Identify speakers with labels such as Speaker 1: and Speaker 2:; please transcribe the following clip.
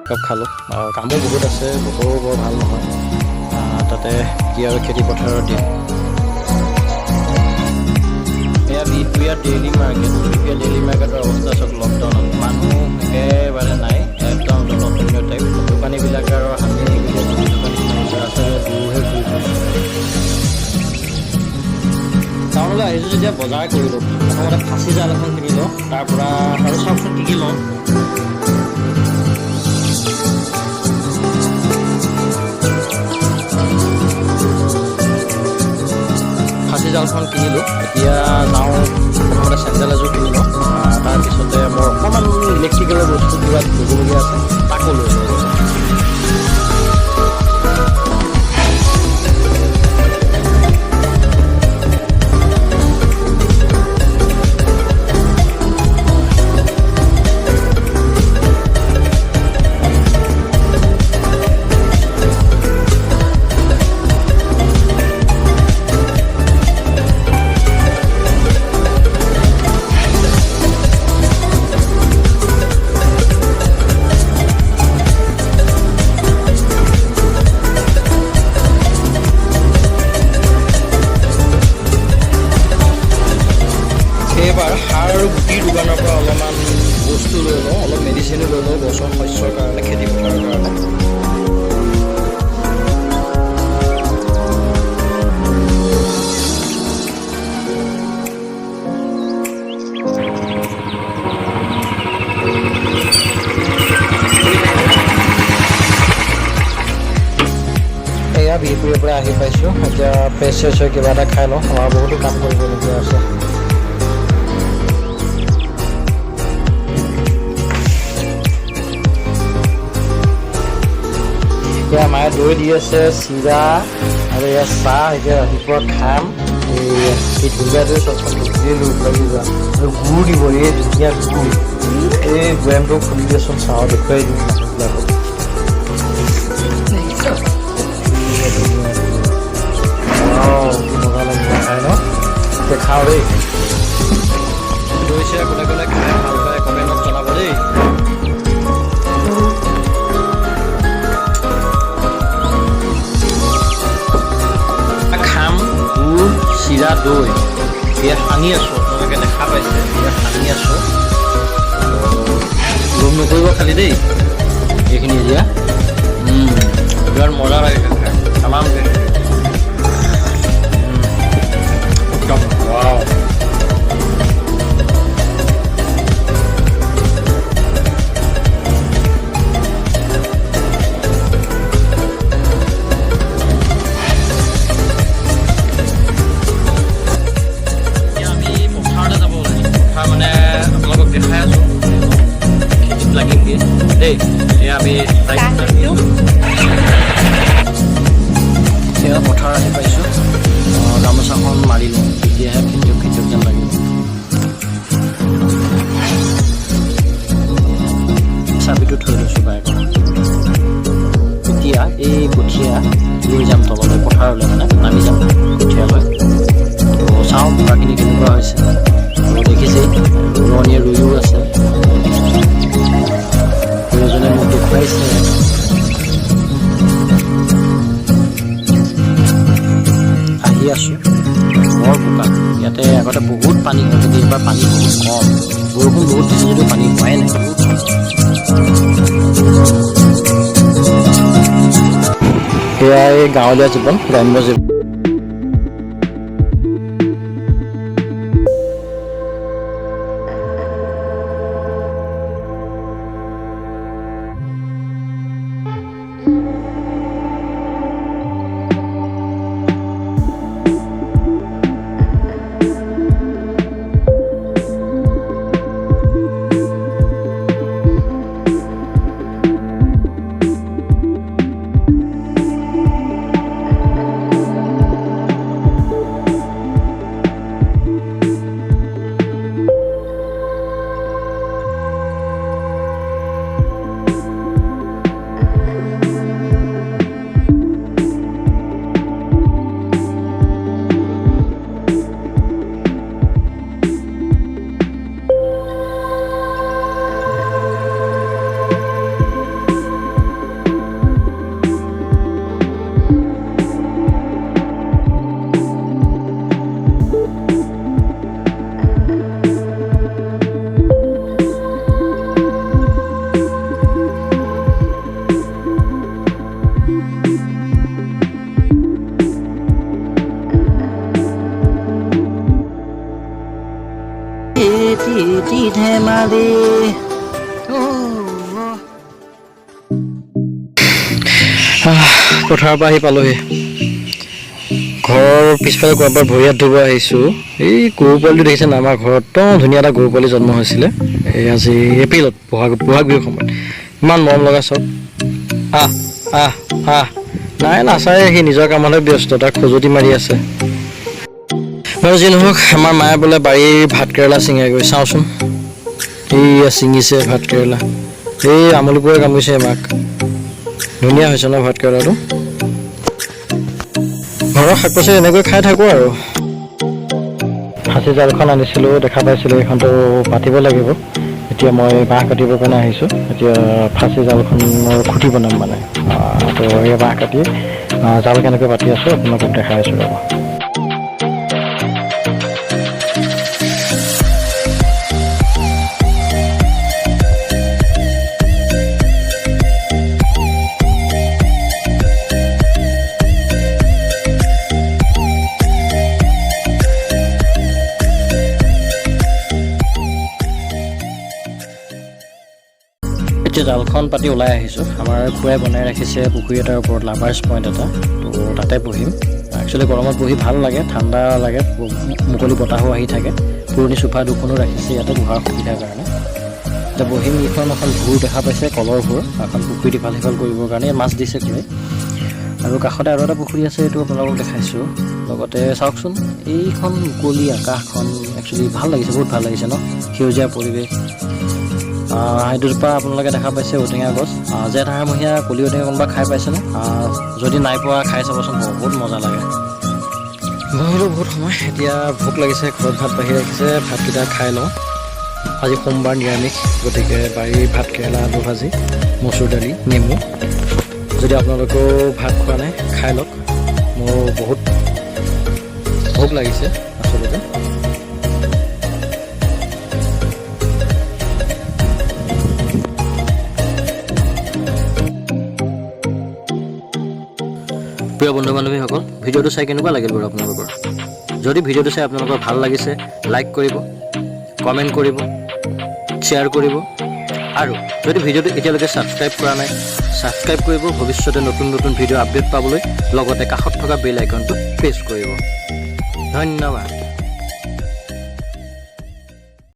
Speaker 1: Cup খালোঁ। কামো বহুত আছে, বতৰো বৰ ভাল নহয়। তাতে কি আৰু খেতি পথাৰৰ দিন। এয়া Bihpuria daily market. Bihpuria daily মাৰ্কেটৰ অৱস্থা চব লকডাউনত, মানুহ একেবাৰে নাই, একদম জনশূন্য টাইপ। দোকানীবিলাক আৰু আমি ৰাস্তাৰে দূৰহে ঘূৰি ফুৰিছোঁ। টাউনলৈ আহিছোঁ যেতিয়া বজাৰ কৰিলোঁ। প্ৰথমতে ফাঁচি জাল এখন কিনি লওঁ, তাৰ পৰা আৰু চাওকচোন কি লওঁ। ফাঁচি জালখন কিনিলোঁ। এতিয়া যাওঁ, প্ৰথমতে চেণ্ডেল এযোৰ কিনি লওঁ, তাৰপিছতে মোৰ অকণমান ইলেক্ট্ৰিকেলৰ বস্তু কিবা দিবলগীয়া আছে, তাকো লৈ লওঁ। এইবাৰ সাৰ আৰু গুটিৰ দোকানৰ পৰা অলপমান বস্তু লৈ লওঁ, অলপ মেডিচিনো লৈ লওঁ গছৰ শস্যৰ কাৰণে, খেতি পথাৰৰ কাৰণে। এয়া বিহপুৰীয়াৰ পৰা আহি পাইছোঁ। এতিয়া ফ্ৰেছ হৈ কিবা এটা খাই লওঁ, আমাৰ বহুতো কাম কৰিবলগীয়া আছে। এতিয়া মায়ে দৈ দি আছে, চিৰা আৰু এয়া চাহ। এতিয়া ৰাতিপুৱা খাম। এই ধুনীয়া দৈ চচপেন লৈ লাগি যোৱা আৰু গুড় দিব, এই ধুনীয়া গুড়। এই বৈয়ামটো খুলি দিয়েচোন, চাহ দেখুৱাই দিম মানুহবিলাকক। মজা লাগিব খাই ন? এতিয়া খাওঁ দেই। দৈ চিৰা কোনে কোনে খাই ভাল পায় কমেণ্টত জনাব দেই। চিৰা দৈ ইয়াত সানি আছোঁ, আপোনালোকে দেখা পাইছে, ইয়াত সানি আছোঁ। লোভ নকৰিব খালি দেই এইখিনি। এতিয়া বিৰাট মজা লাগে খাই, তামামকৈ একদম ৱাও। দেই এয়া আমি সেয়া পথাৰ আহি পাইছোঁ। গামোচাখন মাৰি লওঁ, তেতিয়াহে খেতিয়ক যেন লাগিব। চাবিটো থৈ লৈছোঁ বাইকত। এতিয়া এই কঠীয়া লৈ যাম তললৈ, পথাৰলৈ মানে নামি যাম কঠীয়ালৈ। তো চাওঁ বোকাখিনি কেনেকুৱা হৈছে। আৰু দেখিছেই ৰোৱনীয়ে ৰুইও আছে। এজনে মোক দেখুৱাইছে। আহি আছোঁ, বৰ বোকা। ইয়াতে আগতে বহুত পানী হয়, কিন্তু এইবাৰ পানী বহুত কম। বৰষুণ বহুত দিছে যদিও পানী হোৱাই নাই। সেয়া এই গাঁৱলীয়া জীৱন, গ্ৰাম্য জীৱন। ধেমালি পথাৰৰ পৰা আহি পালোহি ঘৰৰ পিছফালে ক'ৰবাত ভৰি হাত ধুব আহিছোঁ এই গৰু পোৱালিটো দেখিছে না আমাৰ ঘৰত একদম ধুনীয়া এটা গৰু পোৱালি জন্ম হৈছিলে এই আজি এপ্ৰিলত বহাগ বিহুৰ সময়ত ইমান মৰম লগা চব আহ আহ আহ নাই নাচায় সি নিজৰ কামতহে ব্যস্ত তাক খজুতি মাৰি আছে বাৰু যি নহওক আমাৰ মায়ে বোলে বাৰীৰ ভাত কেৰেলা ছিঙেগৈ চাওঁচোন এইয়া ছিঙিছে ভাত কেৰেলা এই আমুলিবোৰে কামুৰিছে মাক ধুনীয়া হৈছে ন ভাত কেৰেলাটো ঘৰৰ শাক পাচলি এনেকৈ খাই থাকোঁ আৰু ফাঁচি জালখন আনিছিলোঁ দেখা পাইছিলোঁ এইখনতো পাতিব লাগিব এতিয়া মই বাঁহ কাটিবৰ কাৰণে আহিছোঁ এতিয়া ফাঁচি জালখনৰ খুঁটি বনাম মানে তো এই বাঁহ কাটি জাল কেনেকৈ পাতি আছোঁ আপোনালোকক দেখাই আছোঁ ৰ'ব জালখন পাতি ওলাই আহিছোঁ আমাৰ খুৱাই বনাই ৰাখিছে পুখুৰী এটাৰ ওপৰত লাভাৰ্ছ পইণ্ট এটা তো তাতে বহিম একচুৱেলি গৰমত বহি ভাল লাগে ঠাণ্ডা লাগে মুকলি বতাহো আহি থাকে পুৰণি চোফা দুখনো ৰাখিছে ইয়াতে বহাৰ সুবিধাৰ কাৰণে এতিয়া বহিম এইখন এখন ভূৰ দেখা পাইছে কলৰ ভূৰ এখন পুখুৰীত ইফাল সিফাল কৰিবৰ কাৰণে মাছ দিছে খুৱাই আৰু কাষতে আৰু এটা পুখুৰী আছে এইটো আপোনালোকক দেখাইছোঁ লগতে চাওকচোন এইখন মুকলি আকাশখন একচুৱেলি ভাল লাগিছে বহুত ভাল লাগিছে ন সেউজীয়া পৰিৱেশ সেইটোৰ পৰা আপোনালোকে দেখা পাইছে ঔটেঙা গছ জেঠ আহাৰমহীয়া কলি ঔটেঙা কোনোবা খাই পাইছেনে যদি নাই পোৱা খাই চাবচোন বহুত মজা লাগে বহিলো বহুত সময় এতিয়া ভোক লাগিছে ঘৰত ভাত বাঢ়ি ৰাখিছে ভাতকেইটা খাই লওঁ আজি সোমবাৰ নিৰামিষ গতিকে বাৰীৰ ভাত কেৰেলা আলু ভাজি মচুৰ দালি নেমু যদি আপোনালোকেও ভাত খোৱা নাই খাই লওক মোৰ বহুত ভোক লাগিছে আচলতে প্ৰিয় বন্ধু বান্ধৱীসকল ভিডিঅ'টো চাই কেনেকুৱা লাগিল বাৰু আপোনালোকৰ যদি ভিডিঅ'টো চাই আপোনালোকৰ ভাল লাগিছে লাইক কৰিব কমেণ্ট কৰিব শ্বেয়াৰ কৰিব আৰু যদি ভিডিঅ'টো এতিয়ালৈকে ছাবস্ক্ৰাইব কৰা নাই ছাবস্ক্ৰাইব কৰিব ভৱিষ্যতে নতুন নতুন ভিডিঅ' আপডেট পাবলৈ লগতে কাষত থকা বেল আইকনটো প্ৰেছ কৰিব ধন্যবাদ